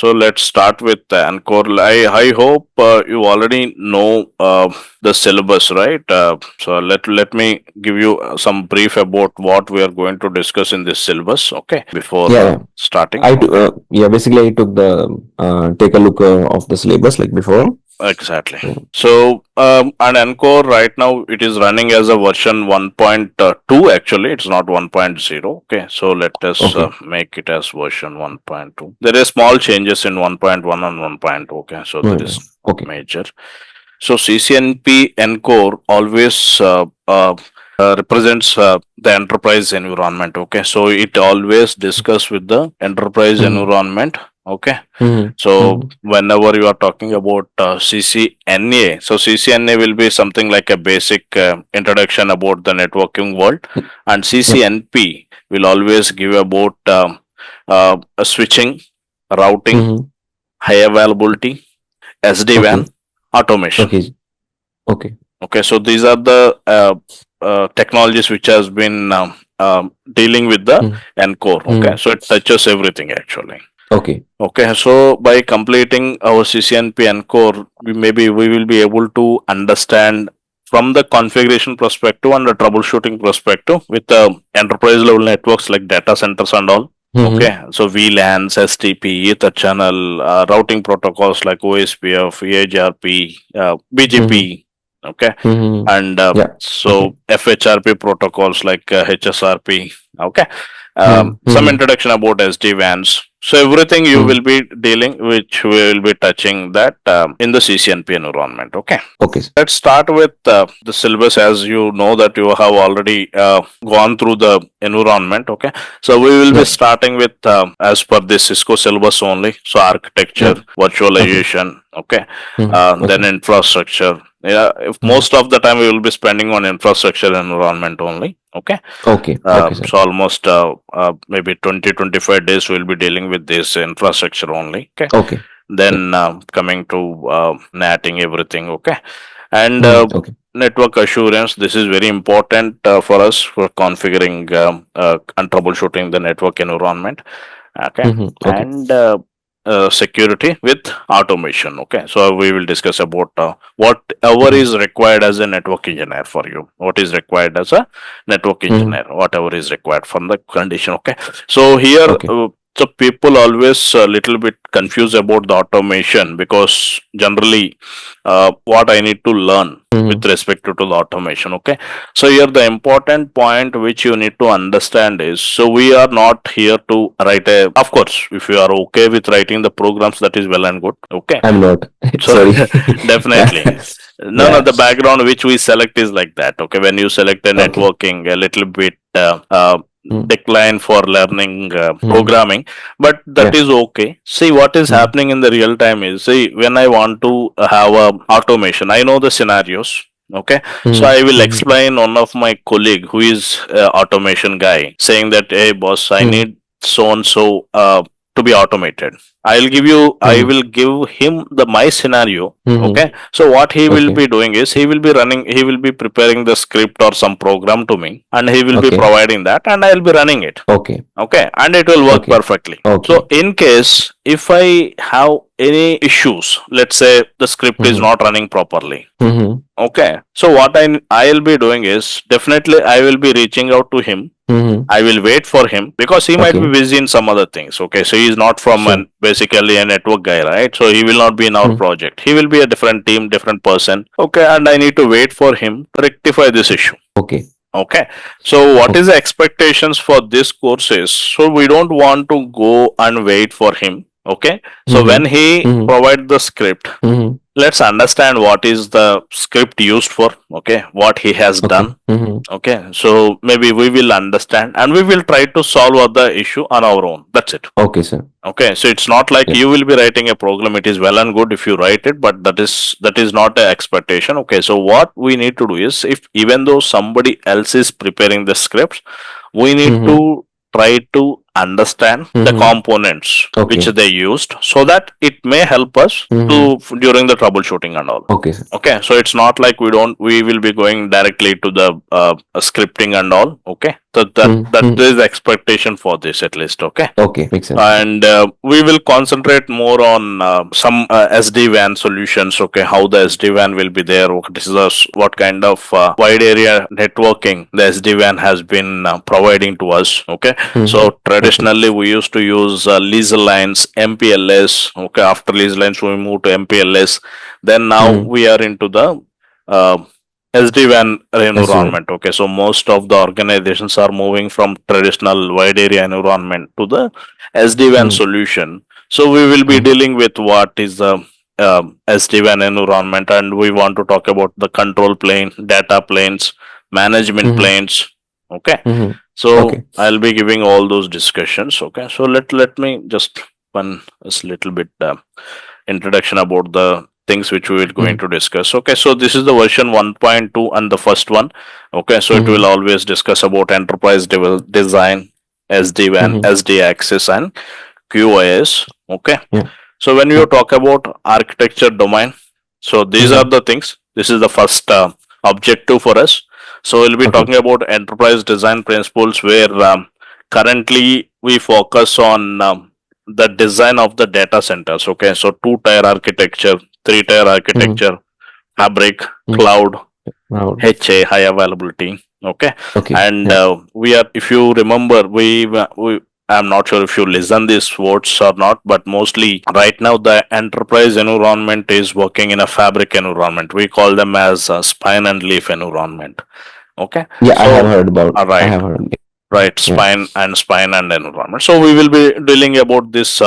So let's start with ENCOR. I hope you already know the syllabus, right? So let me give you some brief about what we are going to discuss in this syllabus. Okay, before Yeah, starting. basically I took the take a look of the syllabus like before. Exactly. Yeah. So, and ENCOR right now it is running as a version 1.2. Actually, it's not 1.0. Okay, so let us Okay. make it as version 1.2. There are small changes in 1.1 and 1.2. Okay, so there is Okay. major. So CCNP ENCOR always represents the enterprise environment. Okay, so it always discuss with the enterprise environment. Okay, so whenever you are talking about CCNA, so CCNA will be something like a basic introduction about the networking world, and CCNP will always give about a switching, routing, high availability, SD-WAN, Okay. automation. Okay. Okay. Okay, so these are the technologies which has been dealing with the ENCOR. Okay, so it touches everything actually. Okay. Okay, so by completing our CCNP ENCOR, we will be able to understand from the configuration perspective and the troubleshooting perspective with the enterprise level networks like data centers and all. Okay, so VLANs, STP, Ether channel, routing protocols like OSPF, HRP, BGP. Okay, and Yeah. so FHRP protocols like HSRP. Okay, some Mm-hmm. introduction about SD-WANs. So everything you will be dealing, which we will be touching that in the CCNP environment. Okay. Okay. Let's start with the syllabus. As you know that you have already gone through the environment. Okay, so we will be Yeah. starting with as per the Cisco syllabus only. So architecture, Yeah. Okay. virtualization. Okay, then Okay. infrastructure. Yeah, if Mhm. most of the time we will be spending on infrastructure environment only. Okay, Okay. Okay, sir. so almost maybe 20-25 days we'll be dealing with this infrastructure only. Okay, Okay. Yeah. then coming to natting everything. Okay, and Okay. network assurance. This is very important for us for configuring and troubleshooting the network environment. Okay, Okay. and security with automation. Okay, so we will discuss about whatever is required as a network engineer for you. What is required as a network engineer? Whatever is required from the condition. Okay, so here. Okay. So people always a little bit confused about the automation because generally what I need to learn with respect to the automation. Okay, so here the important point which you need to understand is, so we are not here to write a, of course if you are okay with writing the programs, that is well and good. Okay, I'm not. so Sorry. definitely no, Yeah. the background which we select is like that. Okay, when you select a Okay. networking a little bit Mm. decline for learning Mm. programming, but that Yeah. is okay. See what is Mm. happening in the real time is, see when I want to have a automation, I know the scenarios. Okay, so Mm. I will Mm. explain one of my colleague who is automation guy saying that, hey boss, I Mm. need so and so to be automated. I Mm. will give him the my scenario. Mm. Okay, so what he will Okay. be doing is he will be preparing the script or some program to me, and he will be Okay. providing that, and I'll be running it. Okay. Okay, and it will work Okay. perfectly. So Okay. in case if I have any issues, let's say the script is not running properly. Mm-hmm. Okay, so what I'll be doing is definitely I will be reaching out to him. Mm-hmm. I will wait for him because he might be Okay. busy in some other things. Okay, so he's not from Sure. an basically a network guy, right? So he will not be in our Mm. project. He will be a different team, different person. Okay, and I need to wait for him to rectify this issue. Okay. Okay, so what is Okay. the expectations for this course is, so we don't want to go and wait for him. Okay, so when Mm-hmm. he Mm-hmm. provide the script, Mm-hmm. let's understand what is the script used for. Okay, what he has Okay. done. Mm-hmm. Okay, so maybe we will understand and we will try to solve the issue on our own. That's it. Okay, sir. Okay, so it's not like Yeah. you will be writing a program. It is well and good if you write it, but that is not an expectation. Okay, so what we need to do is, if even though somebody else is preparing the scripts, we need Mm-hmm. to try to understand the Mm-hmm. components which Okay. they used, so that it may help us Mm-hmm. to during the troubleshooting and all. Okay, sir. Okay, so it's not like we will be going directly to the scripting and all. Okay, So that is the expectation for this at least. Okay. Okay, makes sense. And we will concentrate more on some SD-WAN solutions. Okay, how the SD-WAN will be there. This is what kind of wide area networking the SD-WAN has been providing to us. Okay, so traditionally we used to use lease lines, MPLS. Okay, after lease lines we moved to MPLS. Then now we are into the SD-WAN environment. Okay, so most of the organizations are moving from traditional wide area environment to the SD-WAN solution. So we will be dealing with what is the SD-WAN environment, and we want to talk about the control plane, data planes, management planes. Okay, so I'll be giving all those discussions. Okay, so let me just one a little bit introduction about the things which we will going to discuss. Okay, so this is the version 1.2 and the first one. Okay, so it will always discuss about enterprise design, SD-WAN, SD access, and QoS. Okay, so when you talk about architecture domain, so these are the things. This is the first objective for us. So we'll be talking about enterprise design principles, where currently we focus on the design of the data centers. Okay, so 2-tier architecture, 3-tier architecture, fabric, cloud, HA, high availability. Okay, and we are, if you remember, we I'm not sure if you listen these words or not, but mostly right now the enterprise environment is working in a fabric environment. We call them as a spine and leaf environment. Okay. Yeah, so, I have heard about. Right. I have heard. Right, spine and environment. So we will be dealing about this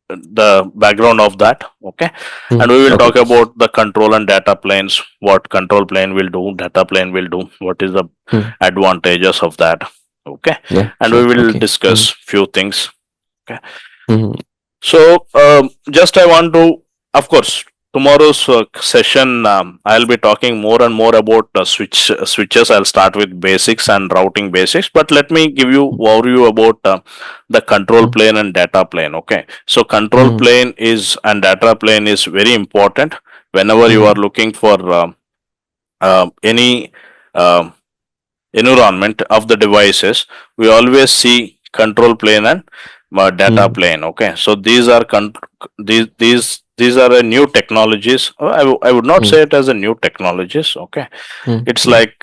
the background of that. Okay, and we will talk about the control and data planes. What control plane will do, data plane will do. What is the advantages of that? Okay, and we will discuss few things. Okay, so just I want to, of course, tomorrow's session I'll be talking more and more about switches. I'll start with basics and routing basics, but let me give you overview about the control plane and data plane. Okay, so control plane is and data plane is very important whenever you are looking for any environment of the devices. We always see control plane and data plane. Okay, so these are these are new technologies. I would not say it as a new technologies. Okay, it's like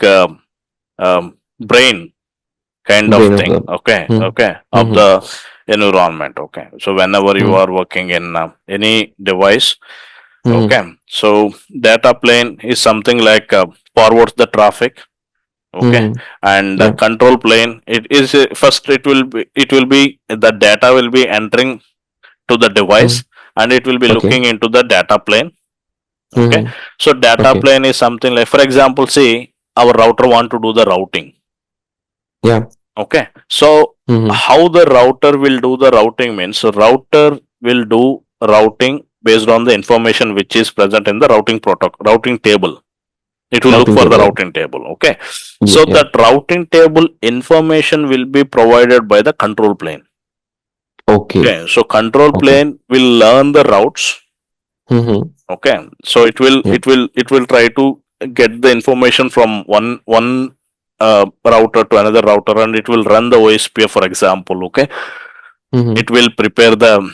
brain kind of thing. Okay, of the environment. Okay, so whenever you are working in any device, okay, so data plane is something like forwards the traffic. Okay, and the control plane, it is first it will be the data will be entering to the device, and it will be looking into the data plane. Okay, so data plane is something like, for example, say our router want to do the routing. Okay, so how the router will do the routing means, router will do routing based on the information which is present in the routing table. It will look for the routing table. Okay, so that routing table information will be provided by the control plane. Okay, so control plane will learn the routes. Okay, so it will try to get the information from one router to another router, and it will run the OSPF, for example. Okay, it will prepare the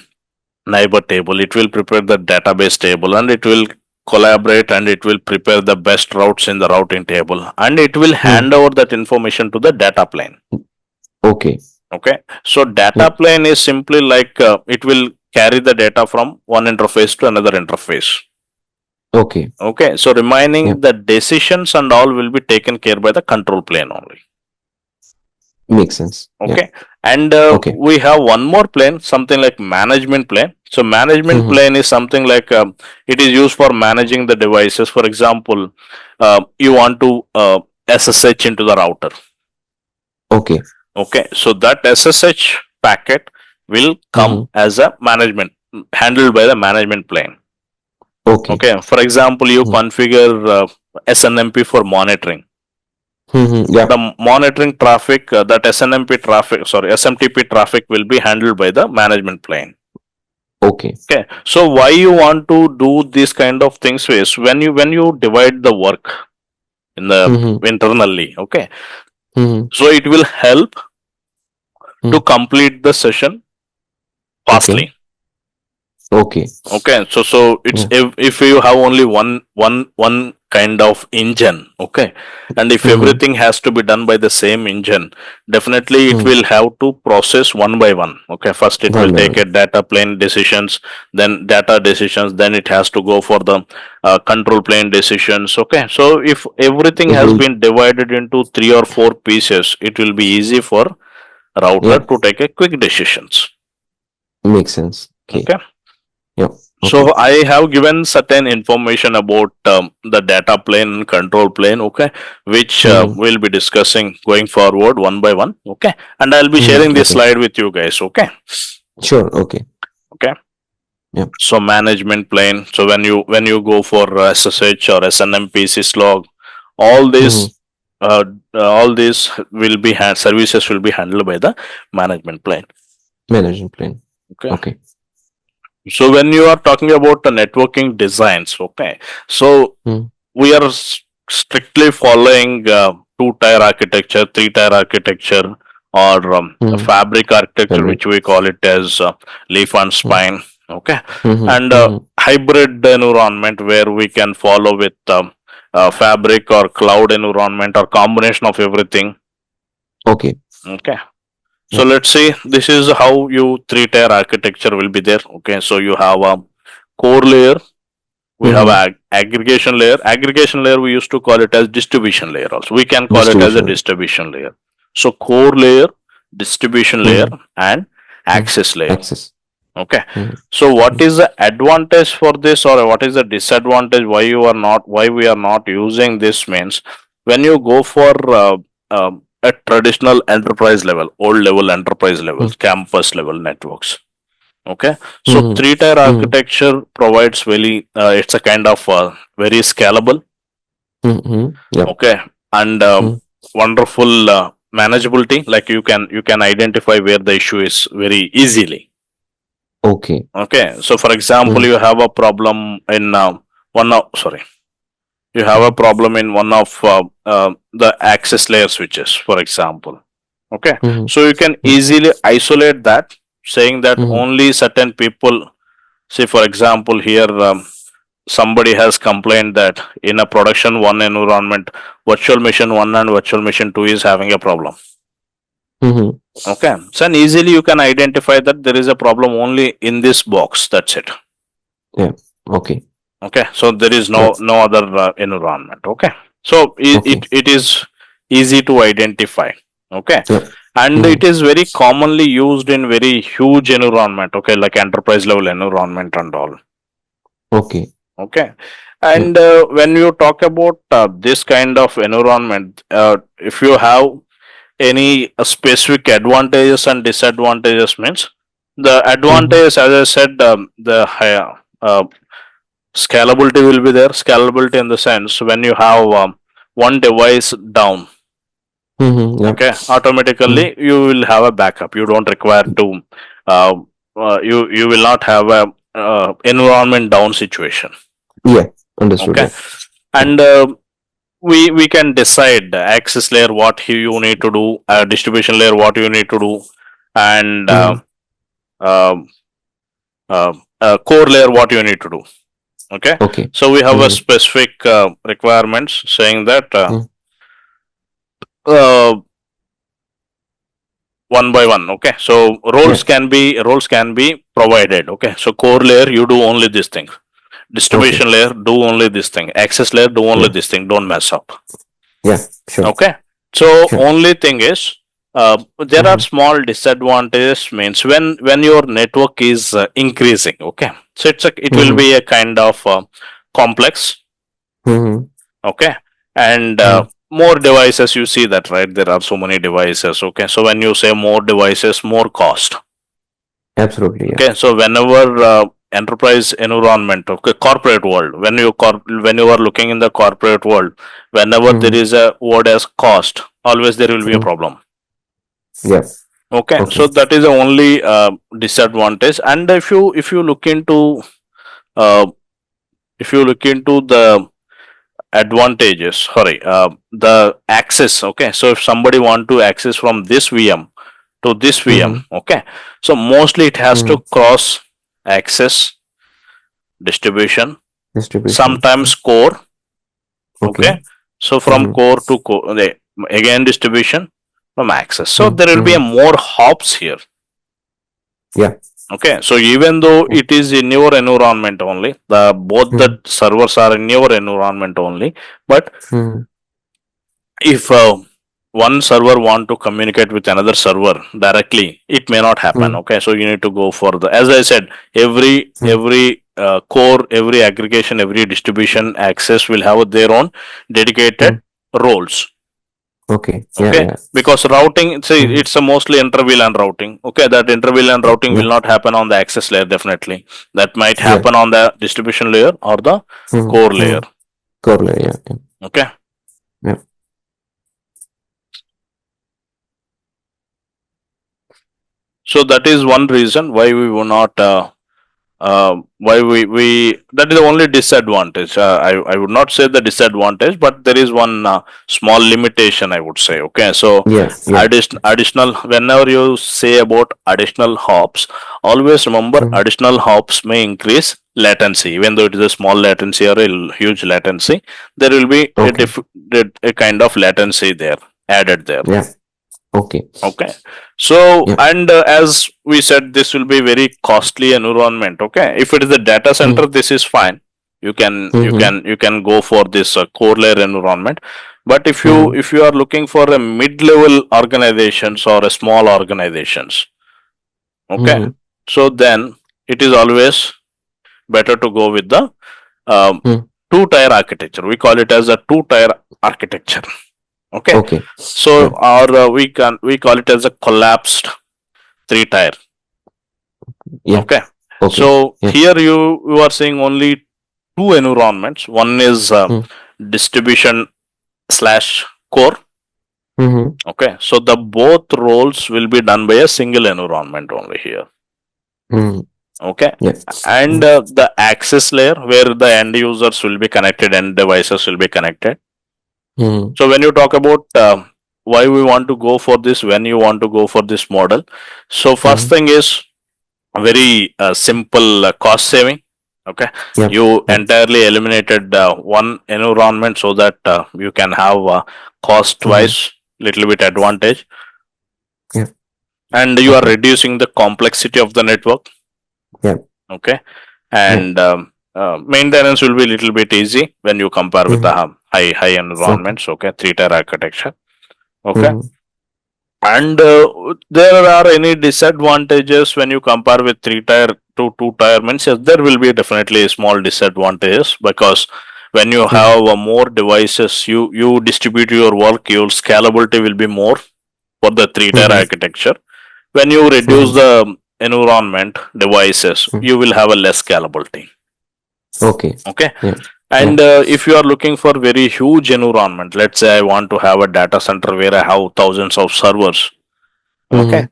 neighbor table, it will prepare the database table, and it will collaborate, and it will prepare the best routes in the routing table, and it will hand over that information to the data plane. Okay, so data plane is simply like it will carry the data from one interface to another interface. Okay, so remaining the decisions and all will be taken care by the control plane only. Makes sense. Okay, and we have one more plane, something like management plane. So management plane is something like it is used for managing the devices. For example, you want to SSH into the router. Okay, so that SSH packet will come as a management, handled by the management plane. Okay, for example, you configure SNMP for monitoring. The monitoring traffic, that SMTP traffic will be handled by the management plane. Okay, so why you want to do this kind of things is when you divide the work in the internally. Okay, So it will help to complete the session fastly. Okay. Okay, so it's if you have only one kind of engine, okay, and if everything has to be done by the same engine, definitely it will have to process one by one. Okay, first it will take a data plane decisions, then data decisions, then it has to go for the control plane decisions. Okay, so if everything has been divided into 3 or 4 pieces, it will be easy for router to take a quick decisions. Makes sense. Okay. Yep. So I have given certain information about the data plane and control plane, okay, which we'll be discussing going forward one by one, okay, and I'll be sharing this slide with you guys, okay. Sure. Okay. Yep. So management plane. So when you go for SSH or SNMP syslog, all these will be services will be handled by the management plane. Okay. So when you are talking about the networking designs, okay, so we are strictly following 2-tier architecture, 3-tier architecture, or a fabric architecture, which we call it as leaf and spine, okay, and hybrid environment where we can follow with fabric or cloud environment or combination of everything. Okay. So let's see, this is how you 3-tier architecture will be there. Okay, so you have a core layer, we have aggregation layer. Aggregation layer we used to call it as distribution layer also. We can call it as a distribution layer. So core layer, distribution layer, and access layer. Okay. So what is the advantage for this, or what is the disadvantage? Why we are not using this means, when you go for a traditional enterprise level, old level enterprise level, campus level networks. Okay, so 3-tier architecture provides it's a kind of very scalable. Okay, and wonderful manageability. Like you can identify where the issue is very easily. Okay, so for example, you have a problem in you have a problem in one of the access layer switches, for example. Okay, so you can easily isolate that, saying that only certain people, say for example here somebody has complained that in a production 1 environment, virtual machine 1 and virtual machine 2 is having a problem. Okay, so and easily you can identify that there is a problem only in this box, that's it. Okay, so there is no other environment. Okay, so it is easy to identify. Okay, and it is very commonly used in very huge environment. Okay, like enterprise level environment and all. Okay, and when you talk about this kind of environment, if you have any specific advantages and disadvantages, means the advantage, as I said, the higher scalability will be there. Scalability in the sense, when you have one device down, okay, automatically you will have a backup. You don't require to you will not have a environment down situation. Understood. Okay, and we can decide access layer what you need to do, distribution layer what you need to do, and core layer what you need to do. Okay. So we have a specific requirements saying that one by one. Okay. So roles can be provided. Okay. So core layer, you do only this thing. Distribution layer, do only this thing. Access layer, do only this thing. Don't mess up. Okay. So only thing is, there are small disadvantages, means when your network is increasing. Okay, so it will be a kind of complex. Okay, and more devices, you see that, right? There are so many devices. Okay, so when you say more devices, more cost. Absolutely. Okay, so whenever enterprise environment, okay, corporate world, when you are looking in the corporate world, whenever there is a word as cost, always there will be a problem. Okay, so that is the only disadvantage. And if you look into the advantages, sorry, the access. Okay, so if somebody want to access from this VM to this VM, okay, so mostly it has to cross access, distribution, Distribution. sometimes core. Okay. Okay, so from core to core, again distribution from access. So there will be a more hops here. Yeah. Okay, so even though it is in your environment only, the both the servers are in your environment only, but if one server want to communicate with another server directly, it may not happen. Okay, so you need to go for the, as I said, every core, every aggregation, every distribution access will have their own dedicated roles. Okay. Okay, Yeah. because routing, say it's a mostly inter-VLAN routing. Okay, that inter-VLAN routing will not happen on the access layer. Definitely, that might happen on the distribution layer or the core layer. Core layer. Yeah. Okay. Yeah. So that is one reason why we will not. Why we that is the only disadvantage. I would not say the disadvantage, but there is one small limitation, I would say. Okay, so additional, whenever you say about additional hops, always remember additional hops may increase latency. Even though it is a small latency or a huge latency, there will be a kind of latency there added there. Yeah. Okay. So and as we said, this will be very costly environment. Okay, if it is a data center, this is fine. You can go for this core layer environment. But if you are looking for a mid-level organizations or a small organizations, okay, so then it is always better to go with the two-tier architecture. We call it as a two-tier architecture. Okay. So or we call it as a collapsed three-tier. Okay. So here you are seeing only two environments. One is distribution / core. Okay. So the both roles will be done by a single environment only here. Okay. And the access layer where the end users will be connected and devices will be connected. So when you talk about why we want to go for this, when you want to go for this model, so first thing is very simple cost saving. Okay, you entirely eliminated one environment so that you can have cost wise little bit advantage. And you are reducing the complexity of the network. Okay, and maintenance will be a little bit easy when you compare with the high environments. Okay, three-tier architecture. Okay, and there are any disadvantages when you compare with three-tier to two-tier means yes, there will be definitely small disadvantages because when you have more devices, you distribute your work, your scalability will be more for the three-tier architecture. When you reduce the environment devices, you will have a less scalability. Okay. And if you are looking for very huge environment, let's say I want to have a data center where I have thousands of servers. Okay.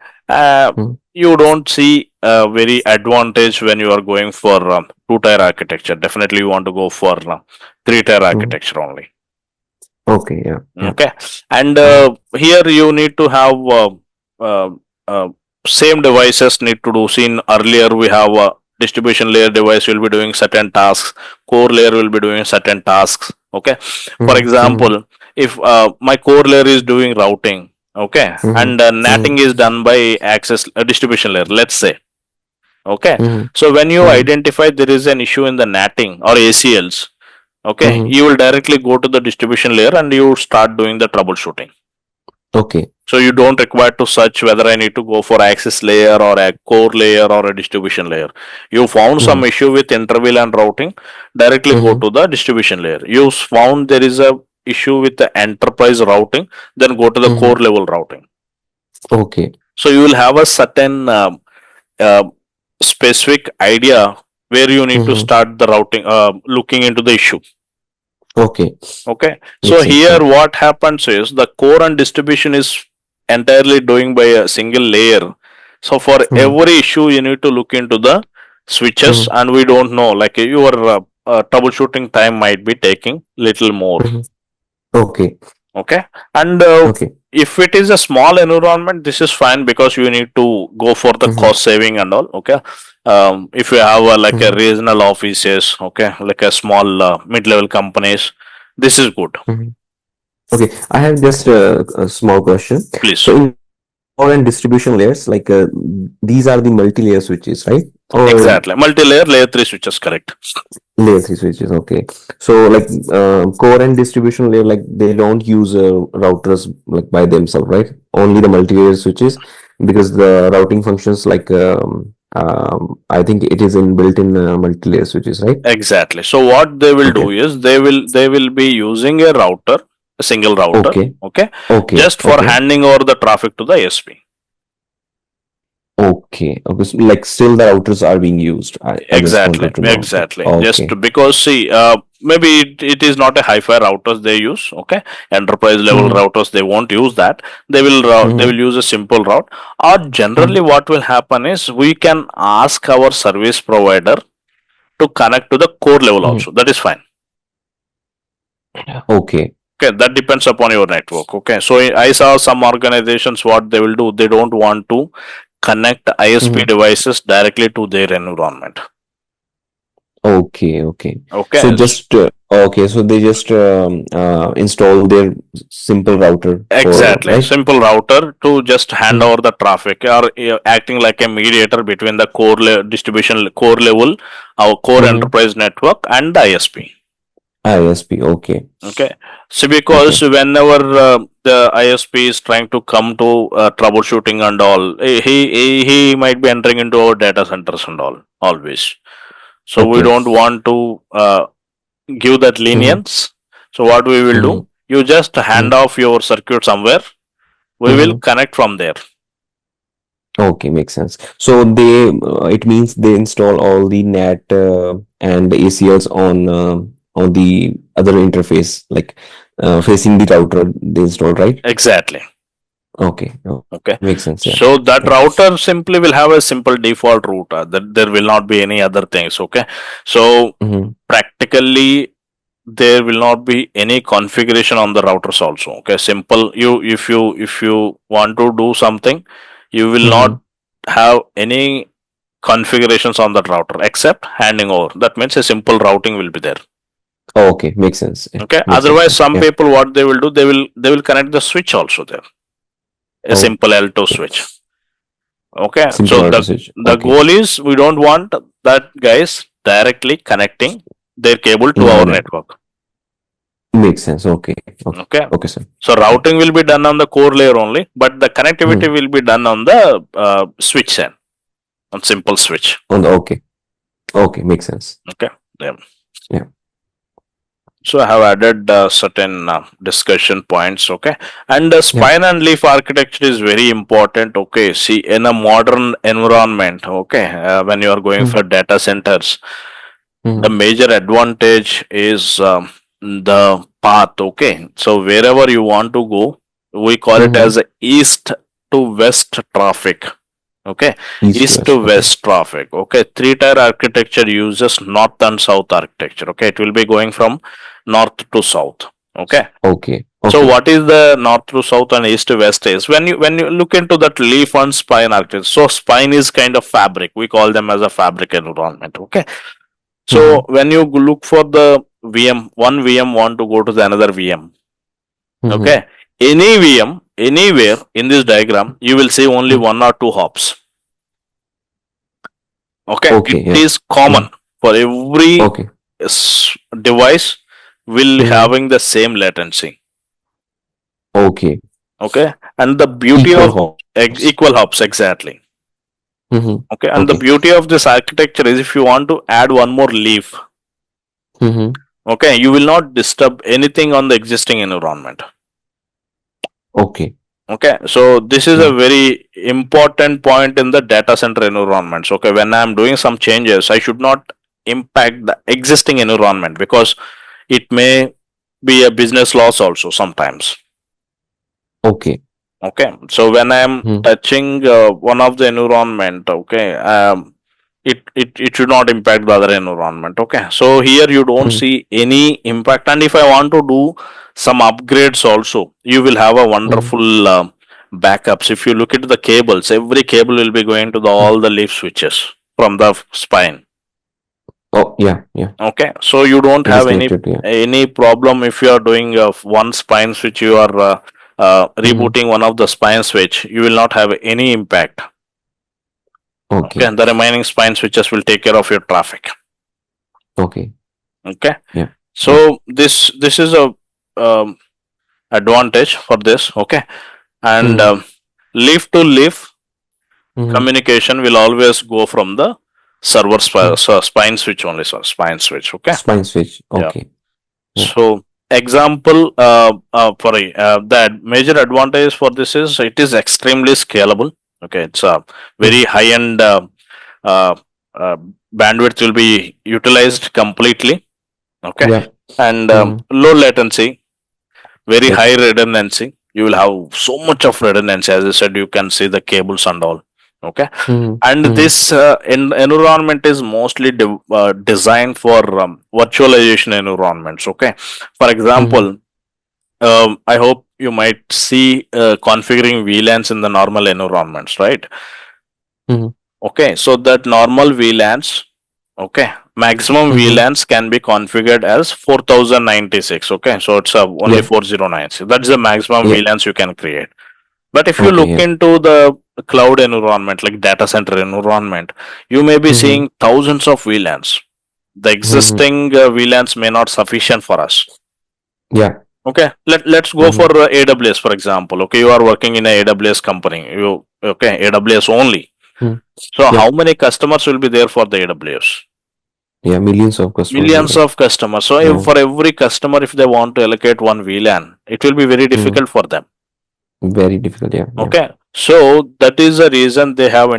You don't see a very advantage when you are going for two-tier architecture. Definitely you want to go for three-tier architecture only. Okay. And here you need to have same devices need to do. Seen earlier, we have a distribution layer device will be doing certain tasks, core layer will be doing certain tasks. Okay, for example, if my core layer is doing routing, okay, and NATing is done by access distribution layer, let's say. Okay, so when you identify there is an issue in the NATing or ACLs, okay, you will directly go to the distribution layer and you start doing the troubleshooting. Okay. So you don't require to search whether I need to go for access layer or a core layer or a distribution layer. You found some issue with inter-VLAN routing, directly go to the distribution layer. You found there is a issue with the enterprise routing, then go to the core level routing. Okay. So you will have a certain specific idea where you need to start the routing, looking into the issue. Okay. So here what happens is the core and distribution is entirely doing by a single layer. So for every issue you need to look into the switches and we don't know, like your troubleshooting time might be taking little more. Mhm. Okay. Okay, and Okay. if it is a small environment, this is fine because you need to go for the Mhm. cost saving and all. Okay, if you have like a Mhm. regional offices, okay, like a small mid-level companies, this is good. Mhm. Okay. I have just a small question. Please. So in core and distribution layers, like these are the multi-layer switches, right? Or Exactly, multi-layer layer 3 switches, correct. layer three switches. Okay. So like core and distribution layer, like they don't use routers like by themselves, right? Only the multi-layer switches, because the routing functions like I think it is inbuilt in multi-layer switches, right? Exactly. So what they will do Okay. is they will be using a router, a single router, Okay. okay, Okay. just for Okay. handing over the traffic to the ASP. Okay. Okay. So, like still the routers are being used. I just Exactly, wanted to know. exactly. Just Okay. because see, maybe it is not a hi-fi routers they use. Okay, enterprise level Mm-hmm. routers they won't use that. They will Mm-hmm. use a simple route. Or generally, what will happen is we can ask our service provider to connect to the core level Mm-hmm. also. That is fine. Okay. Okay, that depends upon your network. Okay, so I saw some organizations what they will do. They don't want to connect ISP Mm-hmm. devices directly to their environment. Okay, okay. Okay, So just okay, so they just install their simple router for exactly. right? Simple router to just hand Mm. over the traffic or acting like a mediator between the distribution core level, our core Mm-hmm. enterprise network and the ISP. ISP. Okay, Okay. So because okay, whenever the ISP is trying to come to troubleshooting and all, he might be entering into our data centers and all always. So we okay. don't want to give that Mm-hmm. lenience. So what we will Mm-hmm. do, you just hand Mm-hmm. off your circuit somewhere. We will Mm-hmm. connect from there. Okay, makes sense. So they it means they install all the NAT and the ACLs on the other interface, like facing the router they install, right? Exactly. Okay, oh, Okay. makes sense. Yeah, So that yeah. router simply will have a simple default route. That there will not be any other things. Okay. So Mm-hmm. practically there will not be any configuration on the routers also. Okay, simple. If you want to do something, you will Mm-hmm. not have any configurations on that router except handing over. That means a simple routing will be there. Oh, okay, makes sense. Yeah, Okay, makes sense. otherwise Yeah, some yeah. people what they will do, they will connect the switch also there, a Oh, simple L2 switch. Okay, simple so router switch. the Okay. goal is we don't want that guys directly connecting their cable to No, our no, network. makes sense. Okay, okay, Okay, okay, sir. so Yeah. routing will be done on the core layer only, but the connectivity Hmm. will be done on the switch end, on simple switch. On the okay, okay, makes sense. Okay, yeah. Yeah, So I have added certain discussion points. Okay, and yeah. spine and leaf architecture is very important. Okay, see in a modern environment. Okay, when you are going Hmm. for data centers, the Hmm. major advantage is the path. Okay, so wherever you want to go, we call it Hmm. as east to west traffic. Okay, East to east west. to Okay, west traffic. Okay, three-tier architecture uses north and south architecture. Okay, it will be going from north to south. Okay, okay, so okay. what is the north to south and east to west is when you look into that leaf and spine architecture. So spine is kind of fabric. We call them as a fabric environment. Okay, so Hmm. when you look for the VM, one VM want to go to the another VM. Hmm. Okay, any VM anywhere in this diagram, you will see only Hmm. one or two hops. Okay, it Okay, yeah. is Hmm. common for every Okay. device will Hmm. having the same latency. Okay. Okay, and the beauty Equal of hops. equal hops exactly. Hmm. Okay, and the Okay. beauty of this architecture is if you want to add one more leaf, Hmm. okay, you will not disturb anything on the existing environment. Okay. Okay, so this is a Yeah. very important point in the data center environments. Okay, when I'm doing some changes, I should not impact the existing environment because it may be a business loss also sometimes. Okay. Okay, so when I'm Hmm. touching one of the environment, okay, it should not impact the other environment. Okay, so here you don't Mm, see any impact. And if I want to do some upgrades also, you will have a mm, wonderful backups. If you look at the cables, every cable will be going to the mm. all the leaf switches from the spine. Oh, yeah, yeah. Okay, so you don't It is have connected. Yeah. any problem if you are doing one spine switch, you are Mm, rebooting one of the spine switch, you will not have any impact. Okay, okay. the remaining spine switches will take care of your traffic. Okay. Okay, Yeah. Yeah. so this is a um, advantage for this. Okay, and Mm, leaf to leaf mm, communication will always go from the mm. spine switch only. So spine switch. Okay, Spine switch. yeah. Okay. Yeah. So example, sorry, the major advantage for this is it is extremely scalable. Okay, it's a Mm, very high end uh, uh, bandwidth will be utilized completely. Okay, yeah. and Mm, low latency, very yep. high redundancy. You will have so much of redundancy. As I said, you can see the cables and all. Okay, Mm, and mm, this environment is mostly designed for virtualization environments. Okay, for mm, example, I hope you might see configuring VLANs in the normal environments, right? mm, Okay, so that normal VLANs, okay, maximum mm. VLANs can be configured as 4096. Okay, so it's only Yeah. 4096. That's the maximum Yeah. VLANs you can create. But if you Okay. look Yeah. into the cloud environment, like data center environment, you may be Mm-hmm. seeing thousands of VLANs. The Mm-hmm. existing VLANs may not sufficient for us. Yeah. Okay, let's go for Mm-hmm. AWS for example. Okay, you are working in a AWS company. You okay, AWS only. Mm. So Yeah. how many customers will be there for the AWS? Yeah. Millions of customers will Millions there. of customers. So if Yeah. for every customer, if they want to allocate one VLAN, it will be very Mm. difficult for them. Very difficult. Yeah. Yeah. Okay, so that is the reason they have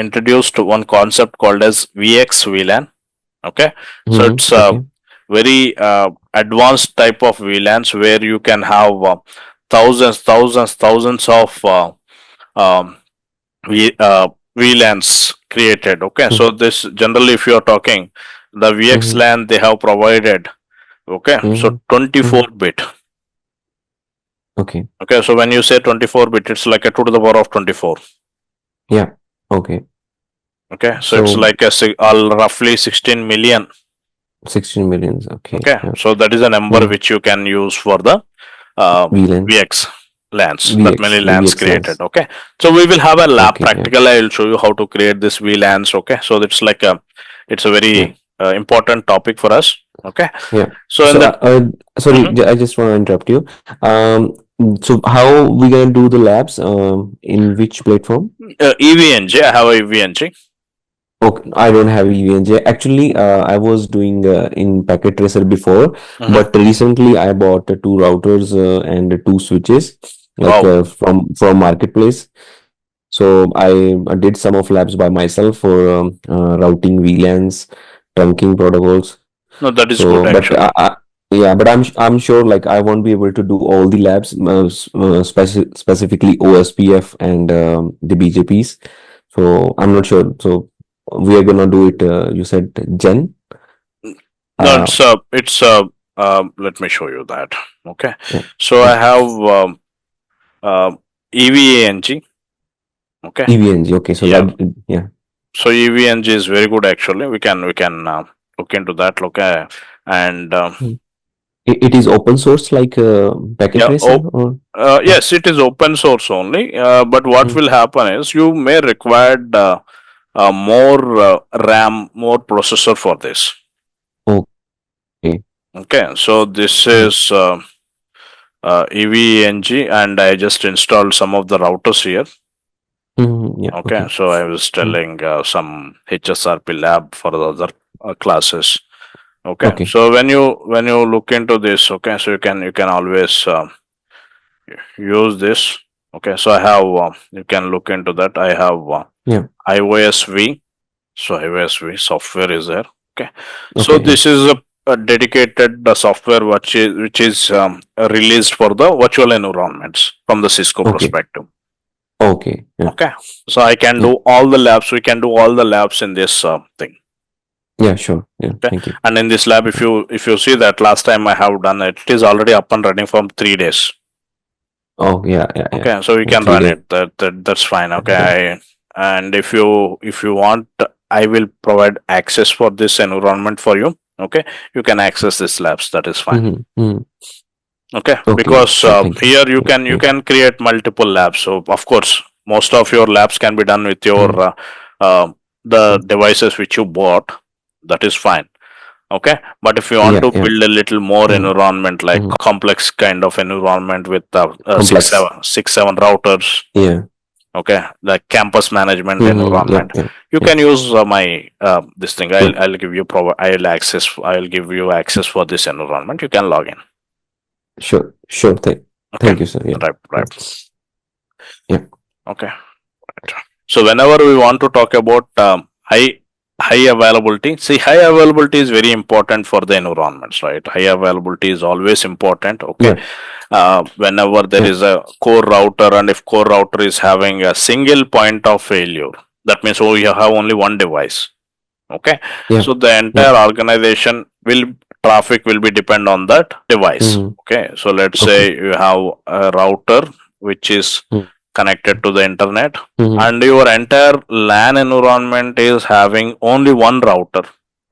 introduced one concept called as VXLAN. Okay, so Mm-hmm. it's a Okay. very advanced type of VLANs where you can have thousands of um, VLANs created. Okay, Mm-hmm. so this generally, if you are talking the Mm-hmm. VXLAN they have provided. Okay, so Mm-hmm. 24 bit. Okay. Okay, so when you say 24 bit, it's like a 2 to the power of 24. Yeah. Okay. Okay, so it's So like a roughly 16 million. 16 millions. Okay. Okay, Yeah. so that is a number Mm. which you can use for the VLANs. VX lands, that VX. many lands created. VXLANs. Okay, so we will have a lab Okay. Yeah. practical. I will show you how to create this VLANs. Okay, so it's like it's a Yeah. very important topic for us. Okay, Yeah. so in So, that, sorry, mhm. I just want to interrupt you. So how we gonna do the labs? In which platform? EVNG, I have a EVNG. Okay, I don't have EVNJ. Actually, I was doing in Packet Tracer before, Mhm. but recently I bought two routers and two switches, like Wow, from Marketplace. So I did some of labs by myself for routing VLANs, trunking protocols. no, that is So, good actually. yeah, but I'm sure like I won't be able to do all the labs, specifically OSPF and the BJPs. So I'm not sure. So we are gonna do it. You said Gen. No, Uh, let me show you that. Okay, yeah. so I Okay. have EVANG. Okay, EVNG. Okay. So yeah. that yeah. So EVNG is very good actually. We can look into that. Look, and Hmm. It is open source like Packet yeah. Tracer Oh, or uh, yes, it is open source only. But what hmm. will happen is you may require more RAM, more processor for this. Okay. Okay, so this Hmm. is EVNG, and I just installed some of the routers here. Yeah. Okay, Okay. so I was Hmm. telling some HSRP lab for the other classes. Okay, Okay. so when you look into this, okay, so you can always use this. Okay, so I have you can look into that. I have Yeah. iOS so iOS software is there. Okay, so Okay. Yeah. this is a dedicated software which is released for the virtual environments from the Cisco Okay. perspective. Okay. Yeah. Okay, so I can Yeah. do all the labs. We can do all the labs in this thing. Yeah. Sure. Yeah. Okay, Thank you. and in this lab, if you see that last time I have done it, it is already up and running from 3 days. Oh, yeah. Yeah. Yeah. Okay, so we Yeah, can 3 run days. it. That's fine. Okay, Yeah. and if you want, I will provide access for this environment for you. Okay, you can access this labs. That is fine. Mm-hmm. Okay, Okay. because Sure. Thank you. here you Yeah. can create multiple labs. So of course, most of your labs can be done with your the devices which you bought. That is fine. Okay, but if you want Yeah. to Yeah. build a little more Mhm. environment, like Mhm. complex kind of environment with Complex. six seven routers, Yeah. okay, the campus management Yeah. environment, Yeah. you Yeah. can use my this thing. Yeah. I'll give you I'll give you access for this environment. You can log in. Sure. Sure. Okay, Thank you, sir. Yeah. right. Yeah. Okay, right. So whenever we want to talk about high availability, see, high availability is very important for the environments, right? High availability is always important. Okay, Yeah. whenever there Yeah. is a core router, and if core router is having a single point of failure, that means you have only one device. Okay, Yeah. so the entire organization will traffic will be depend on that device. Mm-hmm. Okay, so let's Okay. say you have a router which is connected to the internet, Mm-hmm. and your entire LAN environment is having only one router,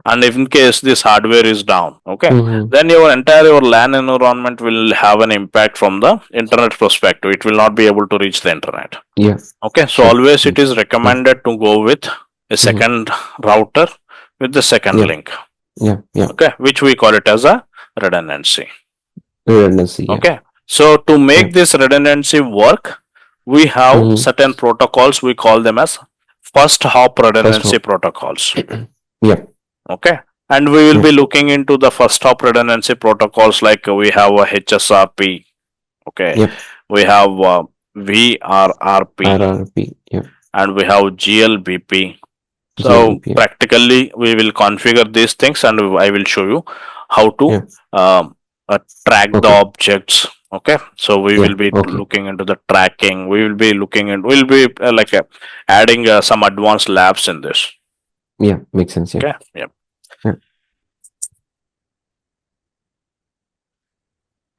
and if in case this hardware is down, okay, Mm-hmm. then your LAN environment will have an impact from the internet perspective. It will not be able to reach the internet. Yeah. Okay, so Sure. always it is recommended to go with a Mm-hmm. second router with the second Yeah. link. Yeah. Yeah. Okay, which we call it as a redundancy. Redundancy. Yeah. Okay, so to make Yeah. this redundancy work, we have Mm-hmm. certain protocols. We call them as first hop First redundancy one. protocols. Yeah. Okay, and we will Yeah. be looking into the first hop redundancy protocols, like we have a HSRP. Okay, Yep. we have VRRP, RRP. Yeah. and we have GLBP. So GLBP. Yeah. practically, we will configure these things, and I will show you how to Yeah. track the Okay. objects. Okay, so we Yeah. will be Okay. looking into the tracking. We will be looking into. We'll be adding some advanced labs in this. Yeah. Makes sense. Yeah. Okay, yeah. Yeah.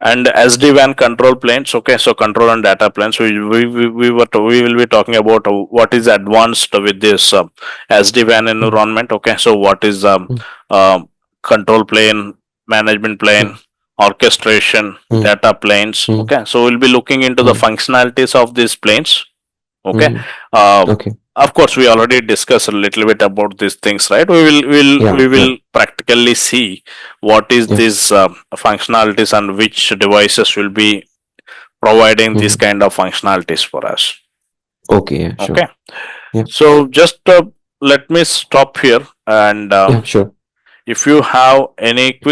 And SD-WAN control planes. Okay, so control and data planes. We will be talking about what is advanced with this SD-WAN environment. Okay, so what is control plane, management plane, orchestration, data planes. Okay, so we'll be looking into the functionalities of these planes. Okay, Okay. of course, we already discussed a little bit about these things, right? We will practically see what is these functionalities and which devices will be providing these kind of functionalities for us. Okay. Yeah. Sure. Okay, Yeah. so just let me stop here, and Yeah. Sure. if you have any quick